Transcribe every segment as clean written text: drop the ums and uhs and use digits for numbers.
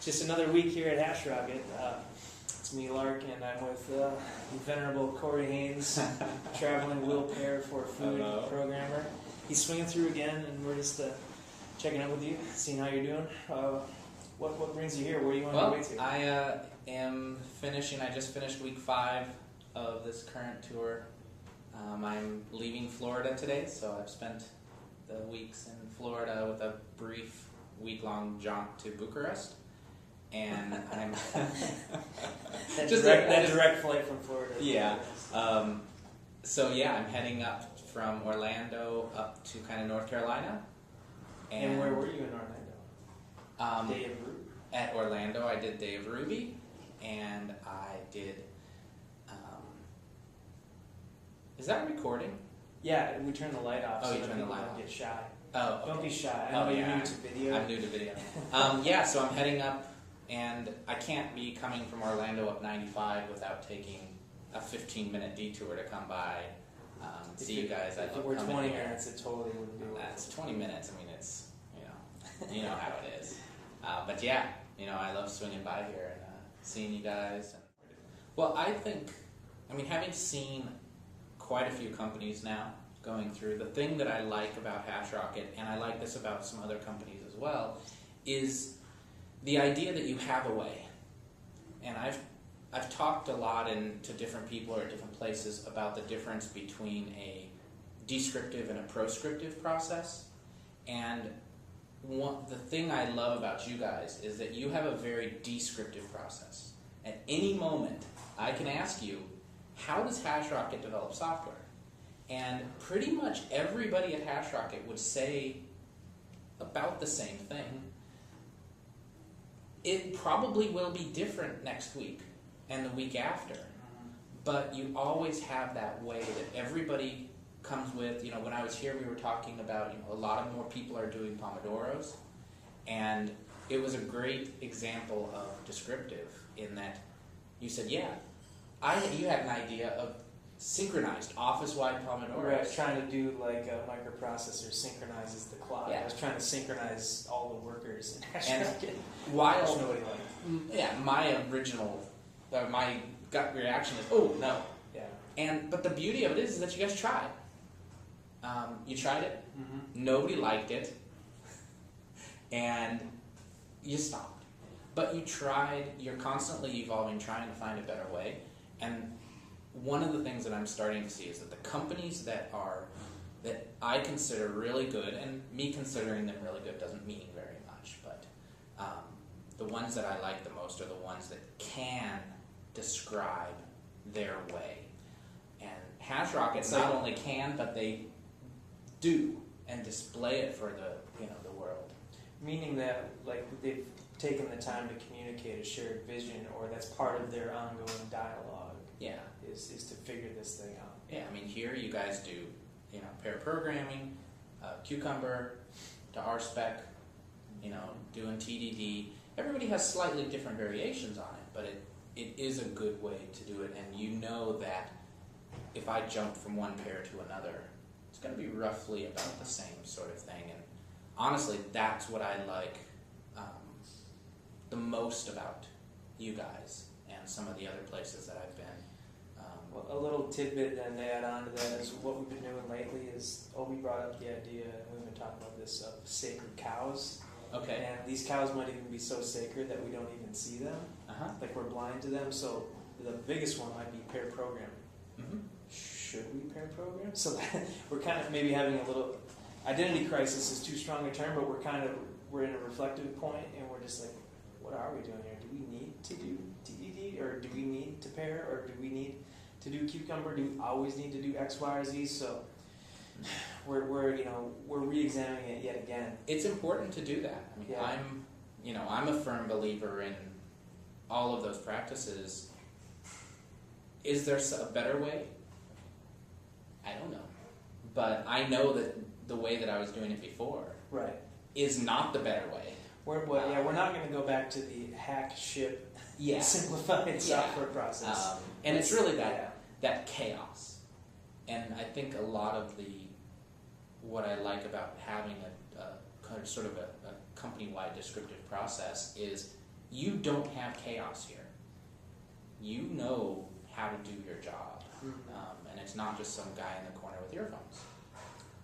Just another week here at Hashrocket. It's me, Lark, and I'm with the venerable Corey Haines, traveling wheel pair for food programmer. He's swinging through again, and we're just checking out with you, seeing how you're doing. What brings you here? Where do you want to go to? I am finishing. I just finished week 5 of this current tour. I'm leaving Florida today, so I've spent the weeks in Florida with a brief week-long jaunt to Bucharest. And I'm that direct flight from Florida. Yeah. So yeah, I'm heading up from Orlando up to kind of North Carolina. And where were you in Orlando? Day of Ruby? At Orlando, I did Day of Ruby, and I did. Is that recording? Yeah, we turned the light off. Oh, so you turned the light off. Get shy. Oh, okay. Don't be shy. I know you're new to video. I'm new to video. Yeah, so I'm heading up, and I can't be coming from Orlando up 95 without taking a 15-minute detour to come by, see you guys. If it were 20 minutes, it totally wouldn't be. That's 20 minutes. I mean, it's you know how it is. But yeah, I love swinging by here and seeing you guys. Well, having seen quite a few companies now going through, the thing that I like about Hashrocket, and I like this about some other companies as well, is the idea that you have a way. And I've talked a lot to different people or at different places about the difference between a descriptive and a proscriptive process. And the thing I love about you guys is that you have a very descriptive process. At any moment, I can ask you, how does Hashrocket develop software? And pretty much everybody at Hashrocket would say about the same thing. It probably will be different next week and the week after, but you always have that way that everybody comes with. When I was here, we were talking about a lot of more people are doing Pomodoros, and it was a great example of descriptive in that you said, yeah, you had an idea of synchronized office-wide Pomodoros. Right, trying to do like a microprocessor synchronizes the clock. Yeah. I was trying to synchronize all the workers in Hashrocket. While nobody liked. Yeah, my gut reaction is, oh no. Yeah. But the beauty of it is that you guys tried. You tried it. Mm-hmm. Nobody liked it, and you stopped. But you tried. You're constantly evolving, trying to find a better way. And one of the things that I'm starting to see is that the companies that I consider really good, and me considering them really good doesn't mean very much, but the ones that I like the most are the ones that can describe their way. And Hashrocket not only can, but they do and display it for the world. Meaning that they've taken the time to communicate a shared vision, or that's part of their ongoing dialogue. Yeah. Is to figure this thing out. Yeah, here you guys do, pair programming, Cucumber to RSpec, doing TDD. Everybody has slightly different variations on it, but it is a good way to do it, and you know that if I jump from one pair to another, it's going to be roughly about the same sort of thing. And honestly, that's what I like the most about you guys and some of the other places that I've been. Well, a little tidbit then to add on to that is what we've been doing lately is Obi brought up the idea, and we've been talking about this, of sacred cows. Okay. And these cows might even be so sacred that we don't even see them. Uh-huh. Like we're blind to them. So the biggest one might be pair programming. Mm-hmm. Should we pair program? So we're kind of maybe having a little identity crisis is too strong a term, but we're in a reflective point, and we're just like, what are we doing here? Do we need to do TDD, or do we need to pair, or do we need to do Cucumber? Do we always need to do X, Y, or Z? So we're re-examining it yet again. It's important to do that. I'm a firm believer in all of those practices. Is there a better way? I don't know, but I know that the way that I was doing it before is not the better way. We're not going to go back to the hack, ship, simplified software process. And it's really that chaos. And I think a lot of what I like about having a sort of a company-wide descriptive process is you don't have chaos here. You know how to do your job, and it's not just some guy in the corner with earphones.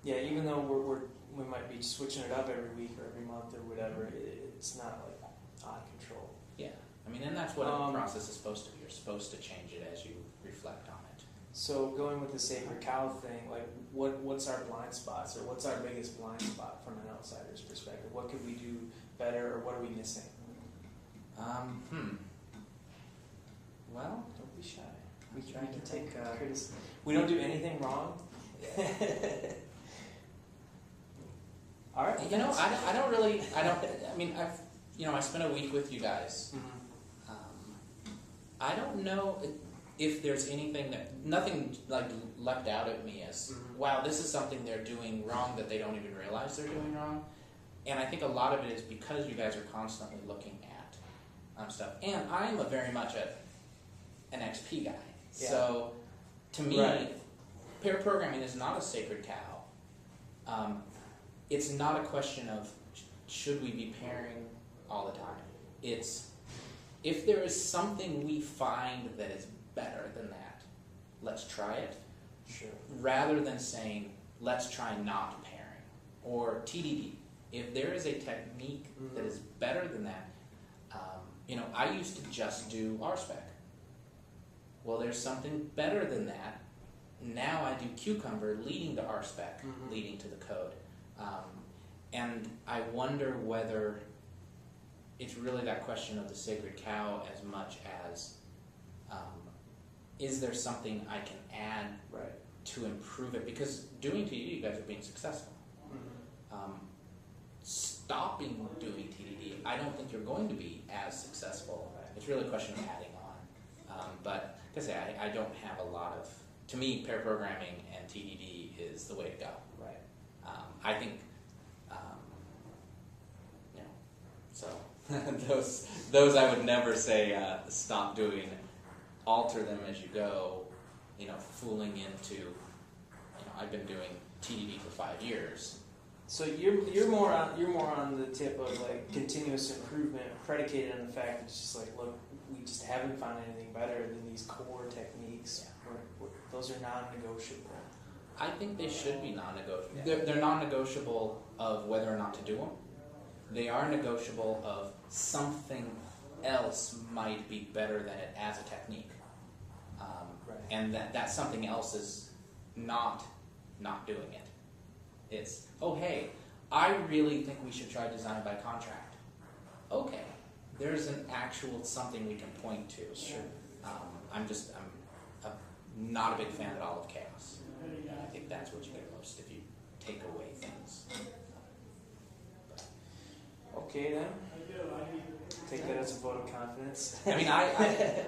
Yeah, even though we might be switching it up every week or every month or whatever, it's not like out of control. Yeah, I mean, and that's what a process is supposed to be. You're supposed to change it as you reflect on it. So going with the sacred cow thing, like what's our blind spots, or what's our biggest blind spot from an outsider's perspective? What could we do better, or what are we missing? Well, don't be shy. We can take criticism. We don't do anything wrong. All right. You know, I spent a week with you guys. I don't know if there's nothing like leapt out at me as, wow, this is something they're doing wrong that they don't even realize they're doing wrong. And I think a lot of it is because you guys are constantly looking at stuff. And I'm very much an XP guy. Yeah. So to me, pair programming is not a sacred cow. It's not a question of should we be pairing all the time. It's if there is something we find that is better than that, let's try it. Sure. Rather than saying, let's try not pairing. Or TDD. If there is a technique that is better than that, I used to just do RSpec. Well, there's something better than that. Now I do Cucumber leading to RSpec, leading to the code. And I wonder whether it's really that question of the sacred cow as much as is there something I can add to improve it? Because doing TDD, you guys are being successful. Stopping doing TDD, I don't think you're going to be as successful. It's really a question of adding on. But like I say, I don't have a lot of, to me, pair programming and TDD is the way to go. Right. I think, so those I would never say stop doing, alter them as you go, fooling into, I've been doing TDD for 5 years. So you're more on the tip of like continuous improvement predicated on the fact that it's just like, look, we just haven't found anything better than these core techniques. Those are non-negotiable. I think they should be non-negotiable. Yeah. They're non-negotiable of whether or not to do them. They are negotiable of something else might be better than it as a technique. And that something else is not doing it. It's, oh hey, I really think we should try design by contract. Okay, there's an actual something we can point to. Sure. I'm not a big fan at all of chaos. I think that's what you get most if you take away things. Okay then. Take that as a vote of confidence. I mean,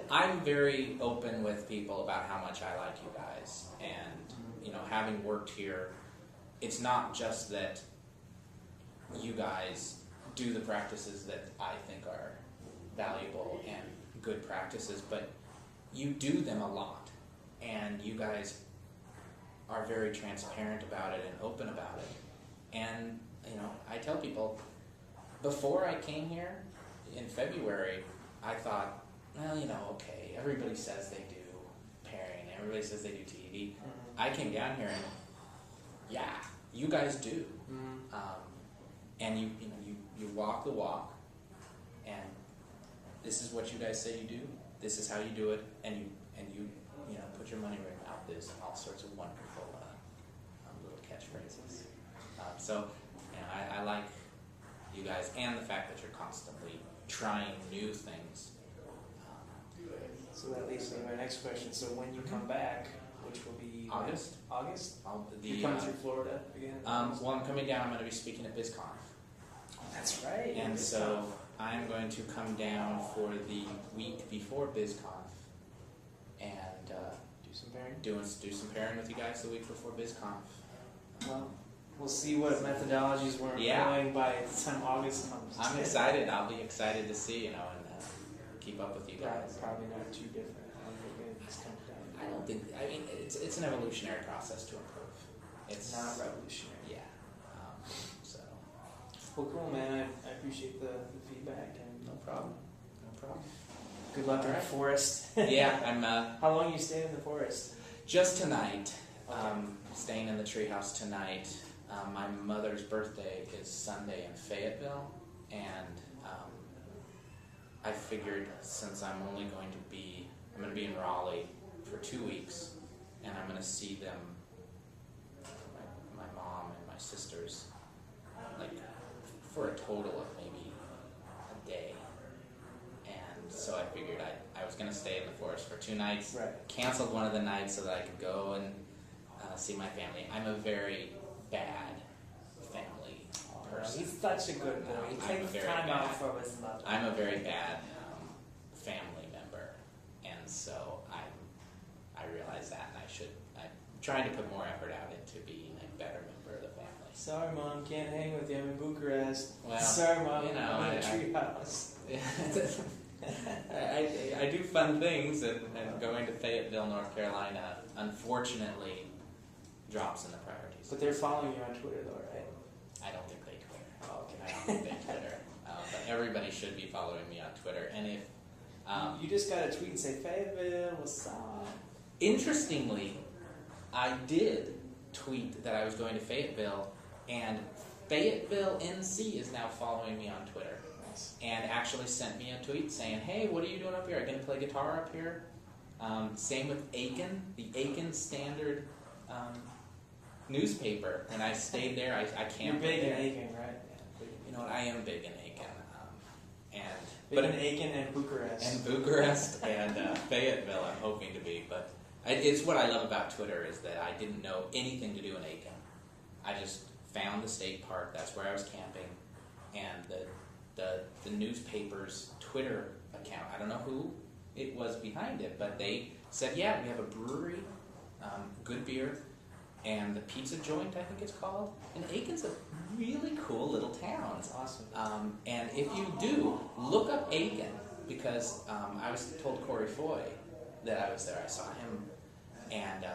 I'm very open with people about how much I like you guys, and having worked here, it's not just that you guys do the practices that I think are valuable and good practices, but you do them a lot, and you guys are very transparent about it and open about it. And I tell people, before I came here in February, I thought, well, okay, everybody says they do pairing, everybody says they do TED. I came down here and, yeah, you guys do. And you walk the walk, and this is what you guys say you do, this is how you do it, and you put your money where your mouth is, and all sorts of wonderful little catchphrases. So I like you guys, and the fact that you're constantly trying new things. So that leads me to my next question. So when you come back, which will be August. You come through Florida again? Well, I'm coming down. I'm going to be speaking at BizConf. Oh, that's right. And so I'm going to come down for the week before BizConf and do some pairing. Do some pairing with you guys the week before BizConf. Well, we'll see what methodologies we're employing by the time August comes. I'm excited. I'll be excited to see, and keep up with you guys. Probably not too different. I don't think. I mean, it's an evolutionary process to improve. It's not revolutionary. Yeah. Well, cool, man. I appreciate the feedback and No problem. No problem. good luck in the Alright. forest. Yeah, I'm How long are you staying in the forest? just tonight. Okay. Staying in the treehouse tonight. My mother's birthday is Sunday in Fayetteville, and I figured since I'm going to be in Raleigh for 2 weeks, and I'm going to see them, my mom and my sisters, like for a total of maybe a day. And so I figured I was going to stay in the forest for 2 nights. Right. Canceled one of the nights so that I could go and see my family. I'm a very bad family person. He's such a good boy. He I'm a takes very time bad- out for his mother. I'm a very bad family member, and so I realize that, and I'm trying to put more effort out into being a better member of the family. Sorry, Mom, can't hang with you. I'm in Bucharest. Well, Sorry, Mom, you know, I'm in a treehouse. I do fun things, and going to Fayetteville, North Carolina, unfortunately, drops in the priorities. But they're following you on Twitter, though, right? I don't think they Twitter. Oh, I don't think they Twitter. But everybody should be following me on Twitter. And if You just got to tweet and say, Fayetteville, what's up? interestingly, I did tweet that I was going to Fayetteville, and Fayetteville NC is now following me on Twitter, Nice. and actually sent me a tweet saying, "Hey, what are you doing up here? Are you going to play guitar up here?" Same with Aiken, the Aiken Standard newspaper. When I stayed there, I You're camped big in there. Aiken, right? You know what? I am big in Aiken, Big in Aiken and Bucharest. and Bucharest and Fayetteville. I'm hoping to be, but it's what I love about Twitter is that I didn't know anything to do in Aiken. I just found the state park. That's where I was camping, and the newspaper's Twitter account. I don't know who it was behind it, but they said, "Yeah, we have a brewery, good beer, and the pizza joint, I think it's called." And Aiken's a really cool little town. That's awesome. And if you do, look up Aiken, because I was told Corey Foy that I was there. I saw him, and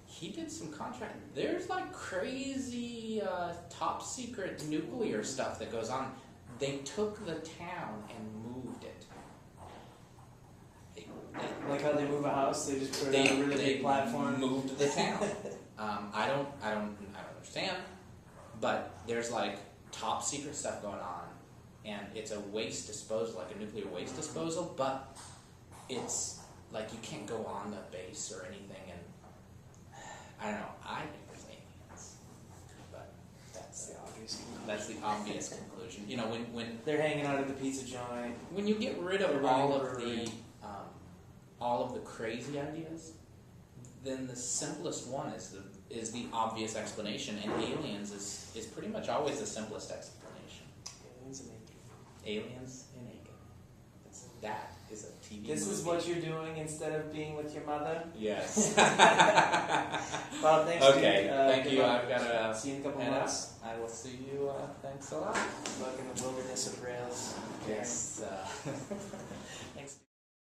he did some contract. There's like crazy top secret nuclear stuff that goes on. They took the town and moved it. Like how they move a house, they just put it They on a really big platform. moved the town. I don't understand, but there's like top secret stuff going on, and it's a waste disposal, like a nuclear waste disposal, but it's like you can't go on the base or anything, and I don't know. I think there's aliens, but that's the obvious conclusion. You know, when They're hanging out at the pizza joint. when you get rid of They're all running of brewery. all of the crazy ideas, then the simplest one is the obvious explanation, and aliens is pretty much always the simplest explanation. Aliens in Aiken. Aliens in Aiken. That is a TV This movie. is what you're doing instead of being with your mother? Yes. Well, thanks, Okay, dude. thank Good you. luck. I've got to See you in a couple head out. months. I will see you. Thanks a lot. Good luck in the wilderness of rails. Yes. Thanks.